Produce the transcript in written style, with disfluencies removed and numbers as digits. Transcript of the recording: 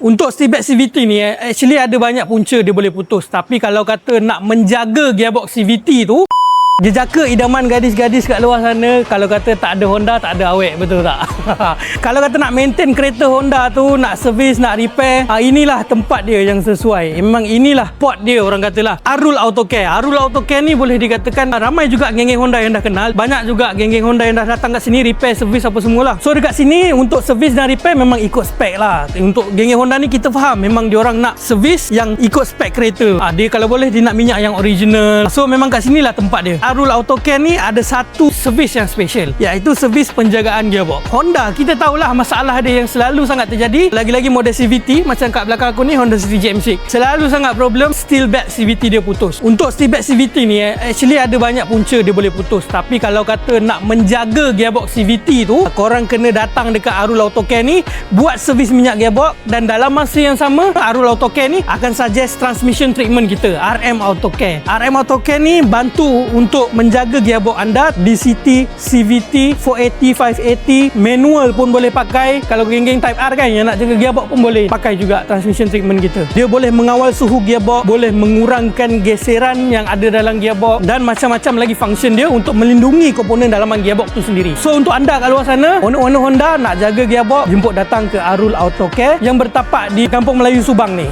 Untuk stepback CVT ni actually ada banyak punca dia boleh putus. Tapi kalau kata nak menjaga gearbox CVT tu, jejaka idaman gadis-gadis kat luar sana, kalau kata tak ada Honda, tak ada awet, betul tak? Kalau kata nak maintain kereta Honda tu, nak servis, nak repair, inilah tempat dia yang sesuai. Memang inilah spot dia, orang katalah. Arul Auto Care. Arul Auto Care ni boleh dikatakan ramai juga geng-geng Honda yang dah kenal. Banyak juga geng-geng Honda yang dah datang kat sini repair, servis apa semualah. So dekat sini untuk servis dan repair memang ikut spek lah. Untuk geng-geng Honda ni kita faham memang diorang nak servis yang ikut spek kereta. Dia kalau boleh dia nak minyak yang original. So memang kat sinilah tempat dia. Arul Auto Care ni ada satu servis yang special, iaitu servis penjagaan gearbox. Honda kita tahulah masalah dia yang selalu sangat terjadi, lagi-lagi model CVT macam kat belakang aku ni Honda City GM6. Selalu sangat problem steel back CVT dia putus. Untuk steel back CVT ni actually ada banyak punca dia boleh putus. Tapi kalau kata nak menjaga gearbox CVT tu, korang kena datang dekat Arul Auto Care ni buat servis minyak gearbox, dan dalam masa yang sama Arul Auto Care ni akan suggest transmission treatment kita, RM Auto Care. RM Auto Care ni bantu untuk menjaga gearbox anda, DCT, CVT, 480, 580, manual pun boleh pakai. Kalau geng-geng Type R kan yang nak jaga gearbox pun boleh pakai juga transmission treatment kita. Dia boleh mengawal suhu gearbox, boleh mengurangkan geseran yang ada dalam gearbox, dan macam-macam lagi function dia untuk melindungi komponen dalaman gearbox tu sendiri. So untuk anda kat luar sana, owner-owner Honda nak jaga gearbox, jemput datang ke Arul Auto Care yang bertapak di Kampung Melayu Subang ni.